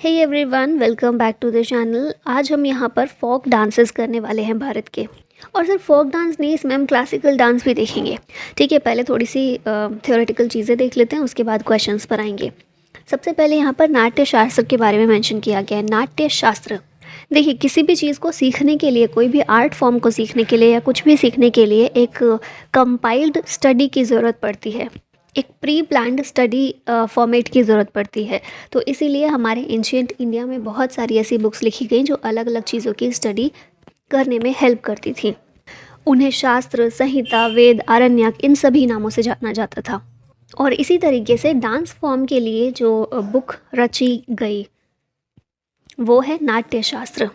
Hey everyone, welcome back to the channel. आज हम यहाँ पर फोक डांसेस करने वाले हैं भारत के। और सिर्फ फोक डांस नहीं, इसमें हम क्लासिकल डांस भी देखेंगे। ठीक है, पहले थोड़ी सी थ्योरेटिकल चीज़ें देख लेते हैं, उसके बाद क्वेश्चंस पर आएंगे। सबसे पहले यहाँ पर नाट्य शास्त्र के बारे में मेंशन किया गया है। नाट्य शास्त्र, देखिए किसी भी चीज़ को सीखने के लिए, कोई भी आर्ट फॉर्म को सीखने के लिए या कुछ भी सीखने के लिए एक कंपाइल्ड स्टडी की ज़रूरत पड़ती है, एक प्री प्लान्ड स्टडी फॉर्मेट की ज़रूरत पड़ती है। तो इसीलिए हमारे एंशियंट इंडिया में बहुत सारी ऐसी बुक्स लिखी गई जो अलग अलग चीज़ों की स्टडी करने में हेल्प करती थी। उन्हें शास्त्र, संहिता, वेद, आरण्यक, इन सभी नामों से जाना जाता था। और इसी तरीके से डांस फॉर्म के लिए जो बुक रची गई वो है नाट्य शास्त्र।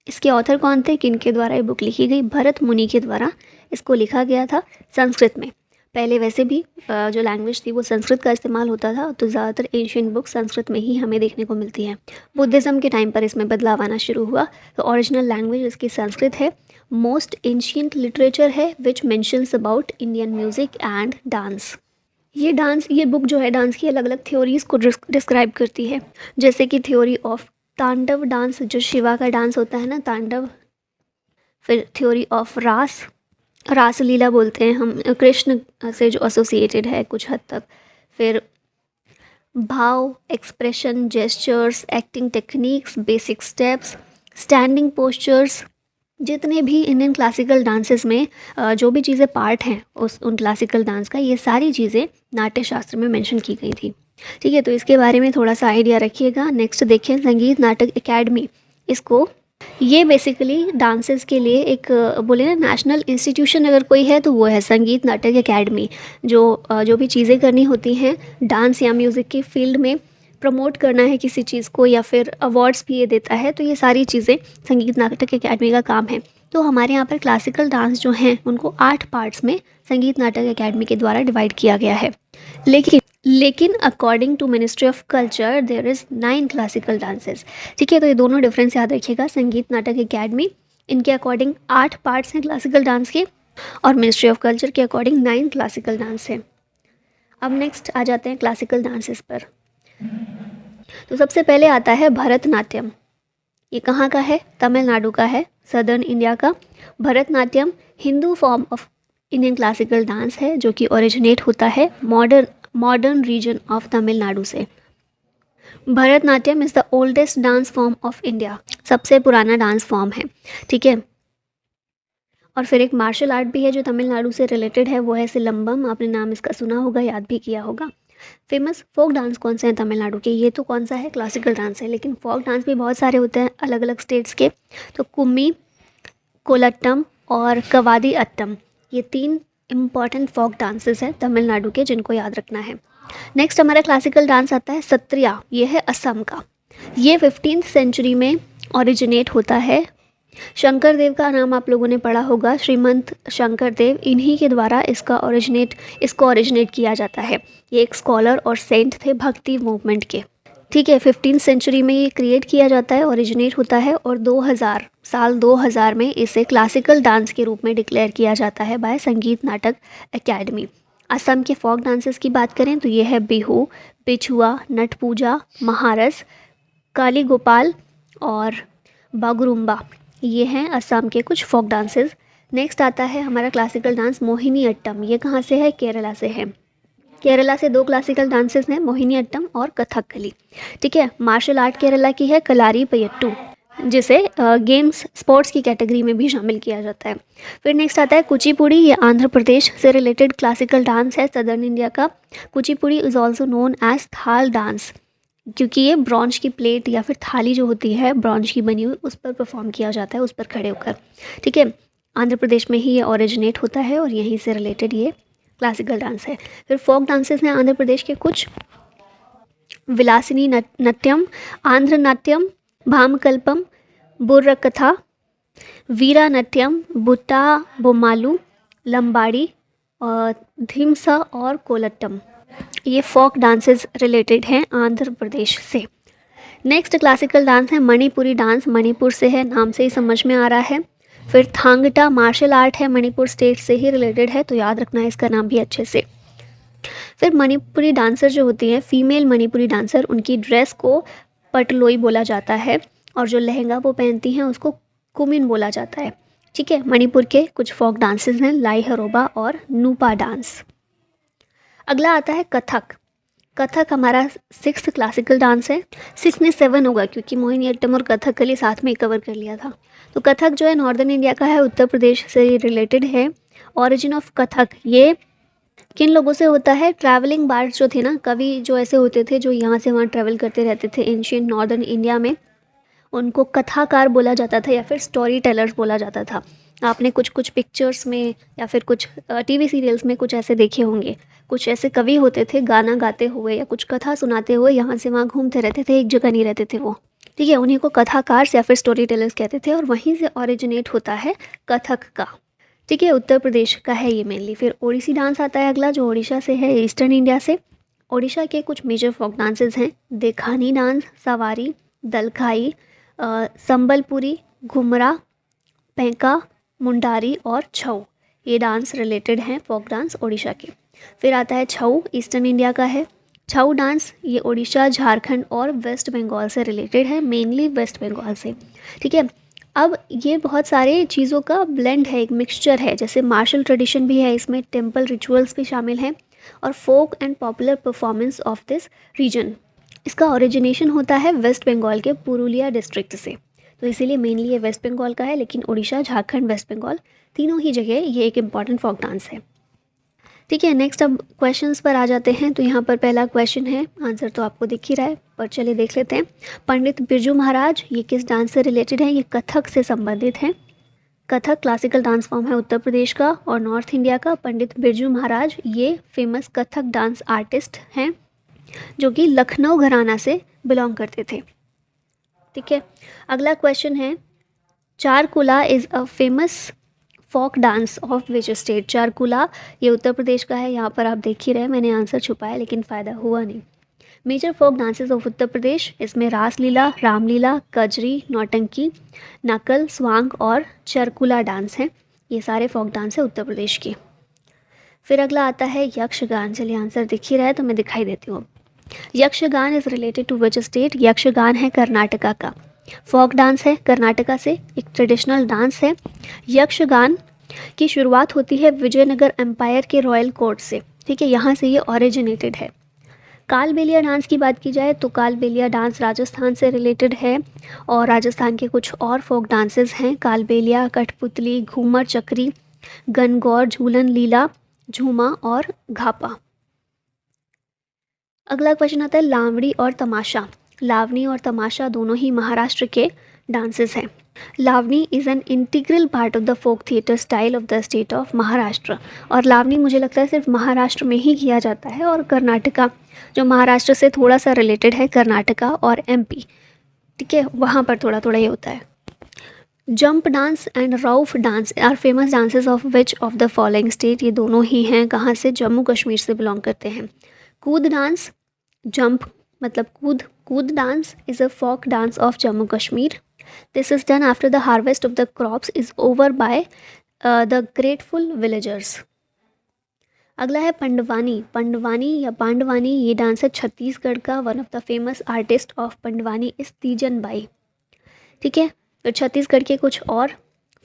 इसके ऑथर कौन थे, किनके द्वारा ये बुक लिखी गई? भरत मुनि के द्वारा इसको लिखा गया था संस्कृत में। पहले वैसे भी जो लैंग्वेज थी वो संस्कृत का इस्तेमाल होता था, तो ज़्यादातर एशियन बुक संस्कृत में ही हमें देखने को मिलती हैं। बुद्धिज़्म के टाइम पर इसमें बदलाव आना शुरू हुआ, तो ओरिजिनल लैंग्वेज इसकी संस्कृत है। मोस्ट एंशियंट लिटरेचर है which mentions about Indian music and dance. ये बुक जो है डांस की अलग अलग थ्योरीज़ को डिस्क्राइब करती है, जैसे कि थ्योरी ऑफ तांडव डांस, जो शिवा का डांस होता है ना, तांडव। फिर थ्योरी ऑफ रासलीला बोलते हैं हम, कृष्ण से जो एसोसिएटेड है कुछ हद तक। फिर भाव, expression, gestures, acting techniques, basic steps, standing postures, जितने भी इंडियन क्लासिकल डांसेस में जो भी चीज़ें पार्ट हैं उन क्लासिकल डांस का, ये सारी चीज़ें नाट्य शास्त्र में मेंशन की गई थी। ठीक है, तो इसके बारे में थोड़ा सा आइडिया रखिएगा। नेक्स्ट देखें, संगीत नाटक एकेडमी। ये बेसिकली डांसेस के लिए एक बोले ना नेशनल इंस्टीट्यूशन अगर कोई है तो वो है संगीत नाटक एकेडमी। जो भी चीज़ें करनी होती हैं डांस या म्यूज़िक के फील्ड में, प्रमोट करना है किसी चीज़ को या फिर अवार्ड्स भी ये देता है, तो ये सारी चीज़ें संगीत नाटक एकेडमी का काम है। तो हमारे यहाँ पर क्लासिकल डांस जो हैं उनको 8 पार्ट्स में संगीत नाटक एकेडमी के द्वारा डिवाइड किया गया है। लेकिन according to ministry of culture there is 9 classical dances. ठीक है, तो ये दोनों डिफरेंस याद रखिएगा। संगीत नाटक एकेडमी, इनके अकॉर्डिंग 8 पार्ट्स हैं क्लासिकल डांस के, और मिनिस्ट्री ऑफ कल्चर के अकॉर्डिंग 9 क्लासिकल डांस हैं। अब नेक्स्ट आ जाते हैं क्लासिकल डांसेस पर। तो सबसे पहले आता है भरतनाट्यम। ये कहाँ का है? तमिलनाडु का है, सदर्न इंडिया का। Bharatanatyam Hindu form of Indian classical dance है, जो कि ओरिजिनेट होता है मॉडर्न रीजन ऑफ तमिलनाडु से। Bharatanatyam is the oldest dance form of India, सबसे पुराना डांस फॉर्म है। ठीक है, और फिर एक मार्शल आर्ट भी है जो तमिलनाडु से रिलेटेड है, वो है सिलंबम। आपने नाम इसका सुना होगा, याद भी किया होगा। फेमस फोक डांस कौन से हैं तमिलनाडु के? ये तो कौन सा है, क्लासिकल डांस है, लेकिन फोक डांस भी बहुत सारे होते हैं अलग अलग स्टेट्स के। तो कुम्मी, कोलट्टम और कवादी अट्टम, ये 3 इम्पॉर्टेंट फोक डांसेस हैं तमिलनाडु के, जिनको याद रखना है। नेक्स्ट हमारा क्लासिकल डांस आता है सत्रिया। ये है असम का। ये 15th सेंचुरी में ओरिजिनेट होता है। शंकर देव का नाम आप लोगों ने पढ़ा होगा, श्रीमंत शंकर देव, इन्हीं के द्वारा इसको ओरिजिनेट किया जाता है। ये एक स्कॉलर और सेंट थे भक्ति मूवमेंट के। ठीक है, 15th सेंचुरी में ये क्रिएट किया जाता है, ओरिजिनेट होता है, और 2000 में इसे क्लासिकल डांस के रूप में डिक्लेयर किया जाता है बाय संगीत नाटक एकेडमी। असम के फोक डांसेस की बात करें तो ये है बिहू, बिछुआ, नट पूजा, महारस, काली गोपाल और बागुरुम्बा। ये हैं असम के कुछ फोक डांसेस। नेक्स्ट आता है हमारा क्लासिकल डांस मोहिनी अट्टम। ये कहाँ से है? केरला से है। केरला से 2 क्लासिकल डांसेस हैं, मोहिनी अट्टम और कथकली। ठीक है, मार्शल आर्ट केरला की है कलारी पयट्टू, जिसे गेम्स स्पोर्ट्स की कैटेगरी में भी शामिल किया जाता है। फिर नेक्स्ट आता है कुचिपुड़ी। ये आंध्र प्रदेश से रिलेटेड क्लासिकल डांस है, सदर्न इंडिया का। Kuchipudi is also known as thal dance, क्योंकि ये ब्रॉन्ज की प्लेट या फिर थाली जो होती है ब्रॉन्ज की बनी हुई, उस पर परफॉर्म किया जाता है, उस पर खड़े होकर। ठीक है, आंध्र प्रदेश में ही ये ओरिजिनेट होता है और यहीं से रिलेटेड ये क्लासिकल डांस है। फिर फोक डांसेस हैं आंध्र प्रदेश के कुछ, विलासिनी नट्यम, आंध्र नाट्यम, भामकल्पम, बुर्र कथा, वीरा नट्यम, बुट्टा बोमालू, लंबाड़ी, धिमसा और कोलट्टम। ये फोक डांसेस रिलेटेड हैं आंध्र प्रदेश से। नेक्स्ट क्लासिकल डांस है मणिपुरी डांस। मणिपुर से है, नाम से ही समझ में आ रहा है। फिर थांगटा मार्शल आर्ट है, मणिपुर स्टेट से ही रिलेटेड है, तो याद रखना है इसका नाम भी अच्छे से। फिर मणिपुरी डांसर जो होती हैं, फीमेल मणिपुरी डांसर, उनकी ड्रेस को पटलोई बोला जाता है, और जो लहंगा वो पहनती हैं उसको कुमिन बोला जाता है। ठीक है, मणिपुर के कुछ फोक डांसेस हैं लाई हरोबा और नूपा डांस। अगला आता है कथक। कथक हमारा 6th क्लासिकल डांस है। 6 में 7 होगा क्योंकि मोहिनीअट्टम और कथकली साथ में कवर कर लिया था। तो कथक जो है नॉर्दर्न इंडिया का है, उत्तर प्रदेश से रिलेटेड है। ऑरिजिन ऑफ कथक ये किन लोगों से होता है? ट्रैवलिंग बार्ड्स जो थे ना, कवि जो ऐसे होते थे जो यहाँ से वहाँ ट्रैवल करते रहते थे एंशियंट नॉर्दर्न इंडिया में, उनको कथाकार बोला जाता था या फिर स्टोरी टेलर्स बोला जाता था। आपने कुछ कुछ पिक्चर्स में या फिर कुछ टीवी सीरियल्स में कुछ ऐसे देखे होंगे, कुछ ऐसे कवि होते थे गाना गाते हुए या कुछ कथा सुनाते हुए यहाँ से वहाँ घूमते रहते थे, एक जगह नहीं रहते थे वो। ठीक है, उन्हीं को कथाकार या फिर स्टोरी टेलर्स कहते थे, और वहीं से ओरिजिनेट होता है कथक का। ठीक है, उत्तर प्रदेश का है ये मेनली। फिर ओडिसी डांस आता है अगला, जो ओडिशा से है, ईस्टर्न इंडिया से। ओडिशा के कुछ मेजर फोक डांसेस हैं देखानी डांस, सवारी, दलखाई, संबलपुरी, घुमरा, पैंका, मुंडारी और छऊ। ये डांस रिलेटेड हैं फोक डांस ओडिशा के। फिर आता है छऊ, ईस्टर्न इंडिया का है। छऊ डांस ये ओडिशा, झारखंड और वेस्ट बंगाल से रिलेटेड है, मेनली वेस्ट बंगाल से। ठीक है, अब ये बहुत सारे चीज़ों का ब्लेंड है, एक मिक्सचर है। जैसे मार्शल ट्रेडिशन भी है इसमें, टेम्पल रिचुअल्स भी शामिल हैं, और folk and popular performance of this region. इसका ओरिजिनेशन होता है वेस्ट बंगाल के पुरुलिया डिस्ट्रिक्ट से, तो इसीलिए मेनली ये वेस्ट बंगाल का है, लेकिन उड़ीसा, झारखंड, वेस्ट बंगाल तीनों ही जगह ये एक इम्पॉर्टेंट फोक डांस है। ठीक है, नेक्स्ट अब क्वेश्चंस पर आ जाते हैं। तो यहाँ पर पहला क्वेश्चन है, आंसर तो आपको दिख ही रहा है, पर चलिए देख लेते हैं। पंडित बिरजू महाराज ये किस डांस से रिलेटेड है? ये कथक से संबंधित है। कथक क्लासिकल डांस फॉर्म है उत्तर प्रदेश का और नॉर्थ इंडिया का। पंडित बिरजू महाराज ये फेमस कथक डांस आर्टिस्ट हैं जो कि लखनऊ घराना से बिलोंग करते थे। ठीक है, अगला क्वेश्चन है, Charkula is a famous folk dance of which state? Charkula ये उत्तर प्रदेश का है। यहाँ पर आप देख ही रहे, मैंने आंसर छुपाया लेकिन फ़ायदा हुआ नहीं। Major folk dances of Uttar Pradesh, इसमें रासलीला, रामलीला, कजरी, नौटंकी, नकल, स्वांग और चरकुला डांस हैं। ये सारे फोक डांस है उत्तर प्रदेश के। फिर अगला आता है यक्षगान। चलिए आंसर दिख ही रहा है तो मैं दिखाई देती हूँ। Yakshagana is related to which state? Yakshagana है कर्नाटका का, फोक डांस है कर्नाटका से, एक ट्रेडिशनल डांस है। यक्षगान की शुरुआत होती है विजयनगर एम्पायर के रॉयल कोर्ट से। ठीक है, यहाँ से ये ओरिजिनेटेड है। कालबेलिया डांस की बात की जाए तो कालबेलिया डांस राजस्थान से रिलेटेड है, और राजस्थान के कुछ और फोक डांसेस हैं, कालबेलिया, कठपुतली, घूमर, चक्री, गनगौर, झूलन, लीला, झूमा और घापा। अगला क्वेश्चन आता है लावणी और तमाशा। लावणी और तमाशा दोनों ही महाराष्ट्र के डांसेस हैं। Lavani is an integral part of the folk theatre style of the state of Maharashtra. और लावणी मुझे लगता है सिर्फ महाराष्ट्र में ही किया जाता है, और कर्नाटका जो महाराष्ट्र से थोड़ा सा रिलेटेड है, कर्नाटका और एमपी, ठीक है, वहाँ पर थोड़ा थोड़ा ये होता है। Jump dance and Rouf dance are famous dances of which of the following state? ये दोनों ही हैं कहाँ से? जम्मू कश्मीर से बिलोंग करते हैं। कूद डांस, जंप मतलब कूद, Kud dance is a folk dance of Jammu Kashmir. This is done after the harvest of the crops is over by the grateful villagers. अगला है पंडवानी। पंडवानी या पांडवानी ये डांस है छत्तीसगढ़ का। One of the famous artist of Pandavani is Teejan by. ठीक है, तो छत्तीसगढ़ के कुछ और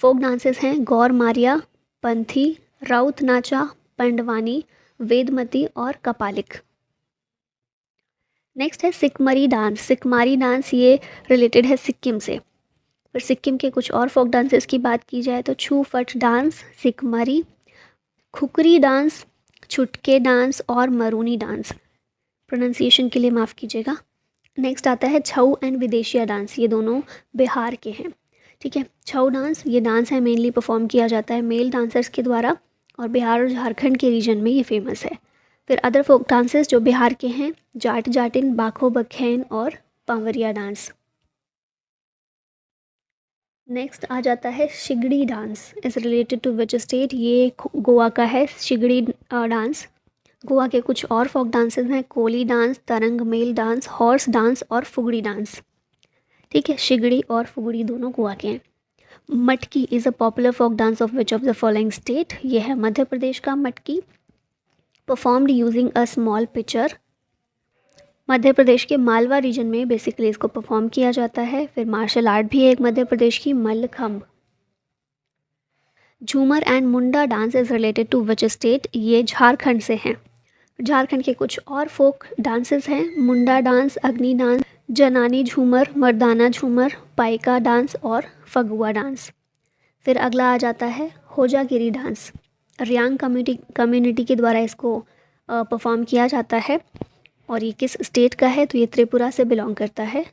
फोक डांसेस हैं, गौर मारिया, पंथी, राउत नाचा, पंडवानी, वेदमती और कपालिक। नेक्स्ट है सिकमरी डांस। सिकमारी डांस ये रिलेटेड है सिक्किम से। फिर सिक्किम के कुछ और फोक डांसेस की बात की जाए तो छू फट डांस, सिकमरी, खुकरी डांस, छुटके डांस और मरूनी डांस। प्रोनाउंसिएशन के लिए माफ़ कीजिएगा। नेक्स्ट आता है छऊ एंड विदेशिया डांस। ये दोनों बिहार के हैं। ठीक है, छऊ डांस ये डांस है मेनली परफॉर्म किया जाता है मेल डांसर्स के द्वारा, और बिहार और झारखंड के रीजन में ये फेमस है। फिर अदर फोक डांसेस जो बिहार के हैं, जाट जाटिन, बाखो बखैन और पावरिया डांस। नेक्स्ट आ जाता है Shigdi dance. Is related to which state? ये गोवा का है शिगड़ी डांस। गोवा के कुछ और फोक डांसेस हैं, कोली डांस, तरंग मेल डांस, हॉर्स डांस और फुगड़ी डांस। ठीक है, शिगड़ी और फुगड़ी दोनों गोवा के हैं। Matki is a popular folk dance of which of the following state? ये है मध्य प्रदेश का Matki. Performed using a small picture. Madhya Pradesh के मालवा रीजन में बेसिकली इसको परफॉर्म किया जाता है। फिर मार्शल आर्ट भी है एक मध्य प्रदेश की, Mallakhamb. Jhumar and Munda dance is related to which state, ये झारखंड से हैं। झारखंड के कुछ और फोक डांसेस हैं, मुंडा डांस, अग्नि डांस, जनानी झूमर, मर्दाना झूमर, पाइका डांस और फगुआ डांस। फिर अगला आ जाता है होजागिरी डांस। रियांग कम्युनिटी के द्वारा इसको परफॉर्म किया जाता है और ये किस स्टेट का है, तो ये त्रिपुरा से बिलोंग करता है।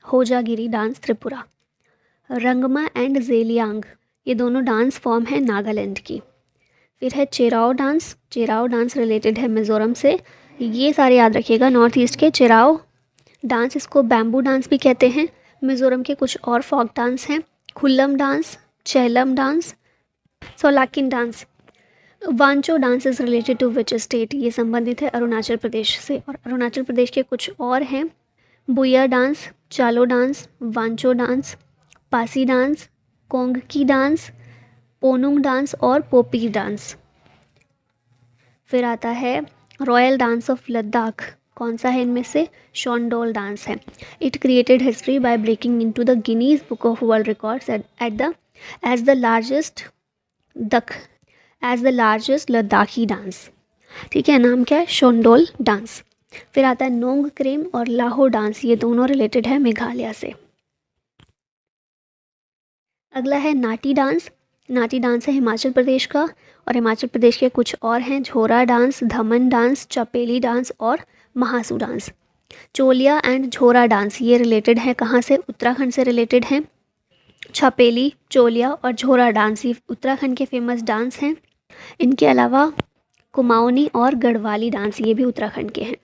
होजागिरी डांस त्रिपुरा। रंगमा एंड जेलियांग, ये दोनों डांस फॉर्म है नागालैंड की। फिर है Chorao dance. Chorao dance related है मिज़ोरम से। ये सारे याद रखिएगा, नॉर्थ ईस्ट के। चेराओ डांस, इसको बैम्बू डांस भी कहते हैं। मिज़ोरम के कुछ और फोक डांस हैं, खुल्लम डांस, चेलम डांस, सोलाकिन dance. Wancho dance is related to which state, ये संबंधित है अरुणाचल प्रदेश से। और अरुणाचल प्रदेश के कुछ और हैं, बुया डांस, चालो डांस, वांचो डांस, पासी डांस, कोंगकी डांस, पोनुंग डांस और पोपी डांस। फिर आता है रॉयल डांस ऑफ लद्दाख। कौन सा है इनमें से? शोंडोल डांस है। It created history by breaking into the Guinness book of world records as the largest Ladakhi dance. ठीक है, नाम क्या है? शोंडोल डांस। फिर आता है नोंग क्रेम और लाहो डांस, ये दोनों रिलेटेड है मेघालय से। अगला है नाटी डांस। नाटी डांस है हिमाचल प्रदेश का और हिमाचल प्रदेश के कुछ और हैं, झोरा डांस, धमन डांस, चपेली डांस और महासू डांस। चोलिया एंड झोरा डांस ये रिलेटेड है कहाँ से? उत्तराखंड से रिलेटेड हैं। छपेली, चोलिया और झोरा डांस ये उत्तराखंड के फेमस डांस हैं। इनके अलावा कुमाऊनी और गढ़वाली डांस ये भी उत्तराखंड के हैं।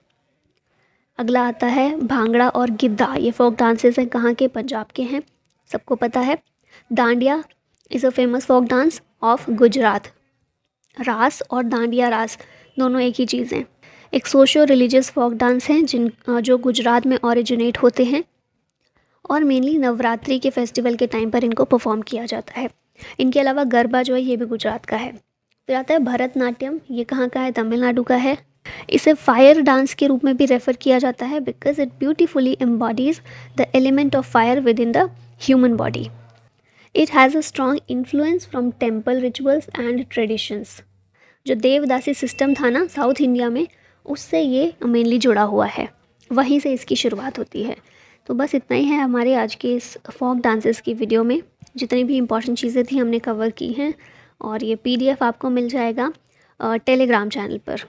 अगला आता है भांगड़ा और गिद्धा, ये फोक डांसेस हैं कहाँ के? पंजाब के हैं, सबको पता है। Dandiya is a famous folk dance of Gujarat. Raas और डांडिया रास दोनों एक ही चीज़ हैं। एक सोशो रिलीजियस फोक डांस हैं जो गुजरात में ओरिजिनेट होते हैं और मेनली नवरात्रि के फेस्टिवल के टाइम पर इनको परफॉर्म किया जाता है। इनके अलावा गरबा जो है ये भी गुजरात का है। फिर आता है भरतनाट्यम, ये कहाँ का है? तमिलनाडु का है। इसे फायर डांस के रूप में भी रेफर किया जाता है because it beautifully embodies the element of fire with in the human body. It has a strong influence from temple rituals and traditions. जो देवदासी सिस्टम था ना साउथ इंडिया में, उससे ये मेनली जुड़ा हुआ है, वहीं से इसकी शुरुआत होती है। तो बस इतना ही है हमारे आज के इस फोक डांसेस की वीडियो में। जितनी भी इंपॉर्टेंट चीज़ें थी हमने कवर की हैं और ये PDF आपको मिल जाएगा टेलीग्राम चैनल पर।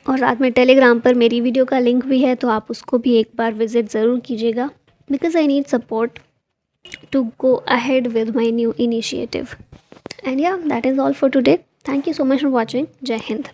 और रात में टेलीग्राम पर मेरी वीडियो का लिंक भी है, तो आप उसको भी एक बार विज़िट ज़रूर कीजिएगा because I need support to go ahead with my new initiative. And yeah, that is all for today. Thank you so much for watching. Jai Hind.